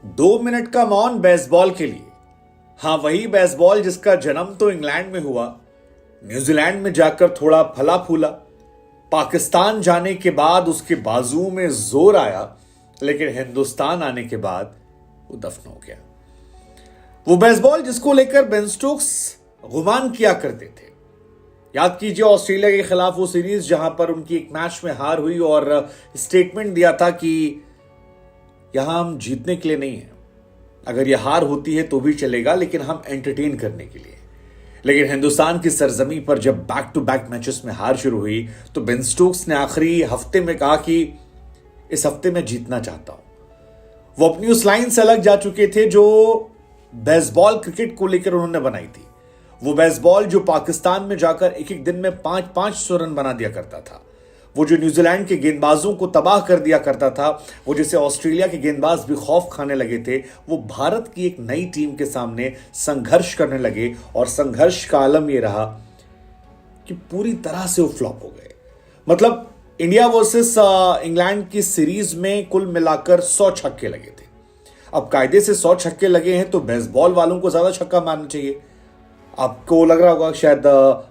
2 minute का मौन baseball के लिए। हाँ, वही बेसबॉल जिसका जन्म तो इंग्लैंड में हुआ, न्यूजीलैंड में जाकर थोड़ा फला फूला, पाकिस्तान जाने के बाद उसके बाजुओं में जोर आया, लेकिन हिंदुस्तान आने के बाद वो दफन हो गया। वो बेसबॉल जिसको लेकर बेन स्टोक्स गुमान किया करते थे। याद कीजिए ऑस्ट्रेलिया के खिलाफ वो सीरीज जहां पर उनकी एक मैच में हार हुई और स्टेटमेंट दिया था कि यहां हम जीतने के लिए नहीं है, अगर यह हार होती है तो भी चलेगा, लेकिन हम एंटरटेन करने के लिए। लेकिन हिंदुस्तान की सरजमी पर जब बैक टू बैक मैचेस में हार शुरू हुई तो बेन स्टोक्स ने आखिरी हफ्ते में कहा कि इस हफ्ते मैं जीतना चाहता हूं। वो अपनी उस लाइन से अलग जा चुके थे जो बेसबॉल क्रिकेट को लेकर उन्होंने बनाई थी। वो बेसबॉल जो पाकिस्तान में जाकर एक एक दिन में 500 रन बना दिया करता था, वो जो न्यूजीलैंड के गेंदबाजों को तबाह कर दिया करता था, वो जिसे ऑस्ट्रेलिया के गेंदबाज भी खौफ खाने लगे थे, वो भारत की एक नई टीम के सामने संघर्ष करने लगे। और संघर्ष का आलम यह रहा कि पूरी तरह से वो फ्लॉप हो गए। मतलब इंडिया वर्सेस इंग्लैंड की सीरीज में कुल मिलाकर 100 छक्के लगे थे। अब कायदे से 100 छक्के लगे हैं तो बेसबॉल वालों को ज्यादा छक्का मारना चाहिए। आपको लग रहा होगा शायद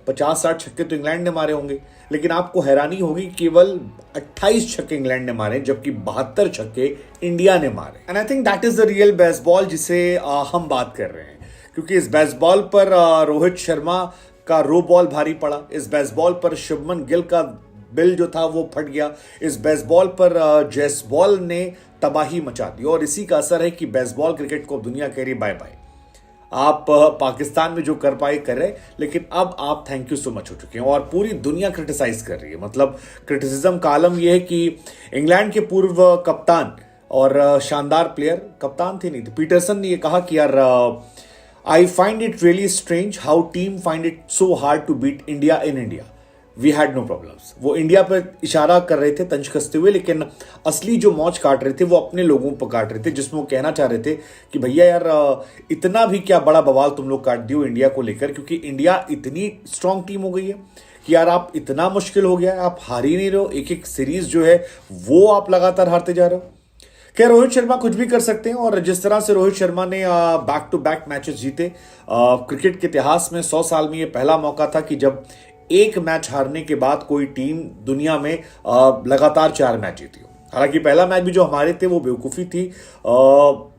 50-60 छक्के तो इंग्लैंड ने मारे होंगे, लेकिन आपको हैरानी होगी केवल 28 छक्के इंग्लैंड ने मारे, जबकि 72 छक्के इंडिया ने मारे। And I think that is the real baseball जिसे हम बात कर रहे हैं, क्योंकि इस बेसबॉल पर रोहित शर्मा का रो बॉल भारी पड़ा, इस बेसबॉल पर शुभमन गिल का बिल जो था वो फट गया, इस बेसबॉल पर जयसवाल ने तबाही मचा दी, और इसी का असर है कि बेसबॉल क्रिकेट को दुनिया कह रही बाय बाय। आप पाकिस्तान में जो कर पाए कर रहे, लेकिन अब आप थैंक यू सो मच हो चुके हैं, और पूरी दुनिया क्रिटिसाइज कर रही है। मतलब क्रिटिसिज्म का आलम यह है कि इंग्लैंड के पूर्व कप्तान और शानदार प्लेयर, कप्तान थे नहीं थे, पीटरसन ने यह कहा कि यार I find it really strange how team find it so hard to beat India in India, we had no problems. वो इंडिया पर इशारा कर रहे थे तंज कसते हुए, लेकिन असली जो मौज काट रहे थे वो अपने लोगों पर काट रहे थे, जिसमें वो कहना चाह रहे थे कि भैया यार इतना भी क्या बड़ा बवाल तुम लोग काट दियो इंडिया को लेकर, क्योंकि इंडिया इतनी स्ट्रांग टीम हो गई है कि यार आप इतना मुश्किल हो गया है, आप हार ही नहीं रहे हो, एक एक सीरीज जो है वो आप लगातार हारते जा रहे हो। क्या रोहित शर्मा कुछ भी कर सकते हैं, और जिस तरह से रोहित शर्मा ने बैक टू बैक मैचेस जीते, क्रिकेट के इतिहास में 100 साल में ये पहला मौका था कि जब एक मैच हारने के बाद कोई टीम दुनिया में लगातार 4 मैच जीती हो। हालांकि पहला मैच भी जो हमारे थे वो बेवकूफ़ी थी,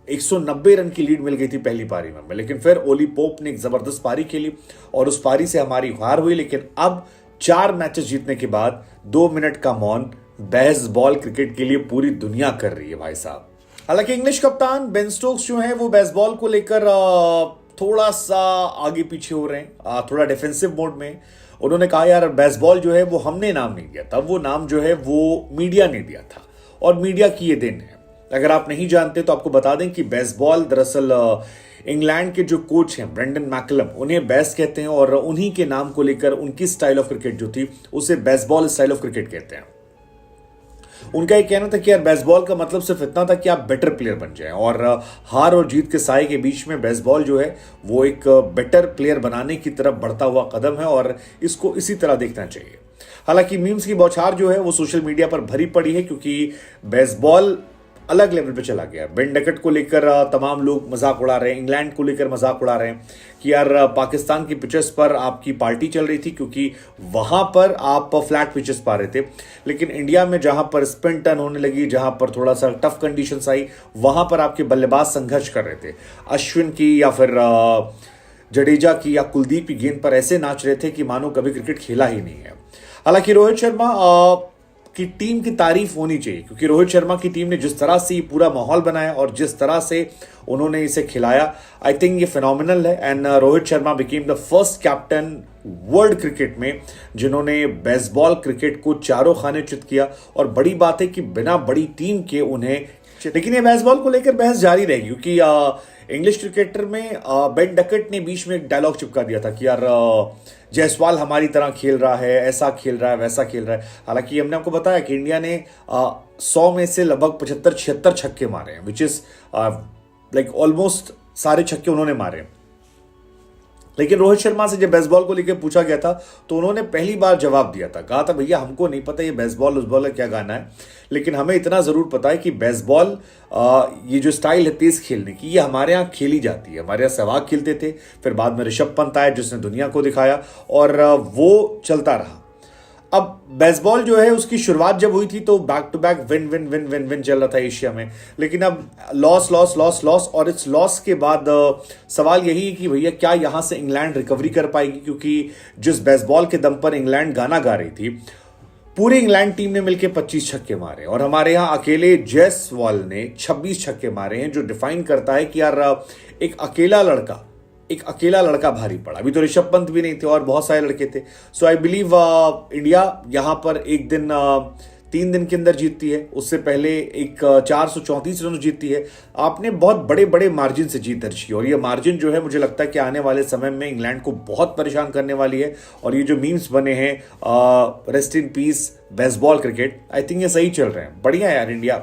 190 रन की लीड मिल गई थी पहली पारी में, लेकिन फिर ओली पोप ने एक जबरदस्त पारी खेली और उस पारी से हमारी हार हुई। लेकिन अब 4 मैचेस जीतने के बाद 2 मिनट का मौन बेसबॉल क्रिकेट के लिए पूरी दुनिया कर रही है भाई साहब। हालांकि इंग्लिश कप्तान बेन स्टोक्स जो है वो बेसबॉल को लेकर थोड़ा सा आगे पीछे हो रहे हैं, थोड़ा डिफेंसिव मोड में। उन्होंने कहा यार बेसबॉल जो है वो हमने नाम नहीं दिया था, वो नाम जो है वो मीडिया ने दिया था, और मीडिया की ये देन है। अगर आप नहीं जानते तो आपको बता दें कि बेसबॉल दरअसल इंग्लैंड के जो कोच हैं ब्रेंडन मैकलम, उन्हें बेस कहते हैं, और उन्हीं के नाम को लेकर उनकी स्टाइल ऑफ क्रिकेट जो थी उसे बेसबॉल स्टाइल ऑफ क्रिकेट कहते हैं। उनका ये कहना था कि यार बेसबॉल का मतलब सिर्फ इतना था कि आप बेटर प्लेयर बन जाएं, और हार और जीत के साए के बीच में बेसबॉल जो है वो एक बेटर प्लेयर बनाने की तरफ बढ़ता हुआ कदम है, और इसको इसी तरह देखना चाहिए। हालांकि मीम्स की बौछार जो है वो सोशल मीडिया पर भरी पड़ी है, क्योंकि बेसबॉल अलग लेवल पे चला गया। बेन डकट को लेकर तमाम लोग मजाक उड़ा रहे हैं, इंग्लैंड को लेकर मजाक उड़ा रहे हैं कि यार पाकिस्तान की पिचेस पर आपकी पार्टी चल रही थी क्योंकि वहां पर आप फ्लैट पिचेस पा रहे थे, लेकिन इंडिया में जहां पर स्पिन टर्न होने लगी, जहां पर थोड़ा सा टफ कंडीशंस आई, वहां पर आपके बल्लेबाज संघर्ष कर रहे थे। अश्विन की या फिर जडेजा की या कुलदीप की गेंद पर ऐसे नाच रहे थे कि मानो कभी क्रिकेट खेला ही नहीं है। हालांकि रोहित शर्मा की टीम की तारीफ होनी चाहिए, क्योंकि रोहित शर्मा की टीम ने जिस तरह से ये पूरा माहौल बनाया और जिस तरह से उन्होंने इसे खिलाया, आई थिंक ये फिनोमिनल है। And Rohit Sharma became the first captain world cricket में जिन्होंने बेसबॉल क्रिकेट को चारों खाने चित किया, और बड़ी बात है कि बिना बड़ी टीम के उन्हें। लेकिन ये बेसबॉल को लेकर बहस जारी रहेगी, क्योंकि इंग्लिश क्रिकेटर में बेन डकट ने बीच में एक डायलॉग चिपका दिया था कि यार जयसवाल हमारी तरह खेल रहा है, ऐसा खेल रहा है, वैसा खेल रहा है। हालांकि हमने आपको बताया कि इंडिया ने 100 में से लगभग 75-76 छक्के मारे हैं, विच इज लाइक ऑलमोस्ट सारे छक्के उन्होंने मारे। लेकिन रोहित शर्मा से जब बेसबॉल को लेकर पूछा गया था तो उन्होंने पहली बार जवाब दिया था, कहा था भैया हमको नहीं पता ये बेसबॉल उसबॉल है क्या गाना है, लेकिन हमें इतना जरूर पता है कि बेसबॉल ये जो स्टाइल है तेज खेलने की, ये हमारे यहाँ खेली जाती है। हमारे यहाँ सहवाग खेलते थे, फिर बाद में ऋषभ पंत आया जिसने दुनिया को दिखाया और वो चलता रहा। अब बेसबॉल जो है उसकी शुरुआत जब हुई थी तो back to back win win win win win चल रहा था एशिया में, लेकिन अब लॉस लॉस लॉस लॉस, और इस लॉस के बाद सवाल यही है कि भैया क्या यहां से इंग्लैंड रिकवरी कर पाएगी, क्योंकि जिस बेसबॉल के दम पर इंग्लैंड गाना गा रही थी, पूरी इंग्लैंड टीम ने मिलकर 25 छक्के मारे और हमारे यहां अकेले जयसवाल ने 26 छक्के मारे हैं, जो डिफाइन करता है कि यार एक अकेला लड़का भारी पड़ा। अभी तो ऋषभ पंत भी नहीं थे और बहुत सारे लड़के थे। सो आई बिलीव इंडिया यहां पर एक दिन 3 दिन के अंदर जीतती है, उससे पहले एक 434 रन जीतती है। आपने बहुत बड़े बड़े मार्जिन से जीत दर्ज की और ये मार्जिन जो है मुझे लगता है कि आने वाले समय में इंग्लैंड को बहुत परेशान करने वाली है। और ये जो मीम्स बने हैं rest in peace baseball cricket, I think ये सही चल रहे हैं। बढ़िया यार इंडिया।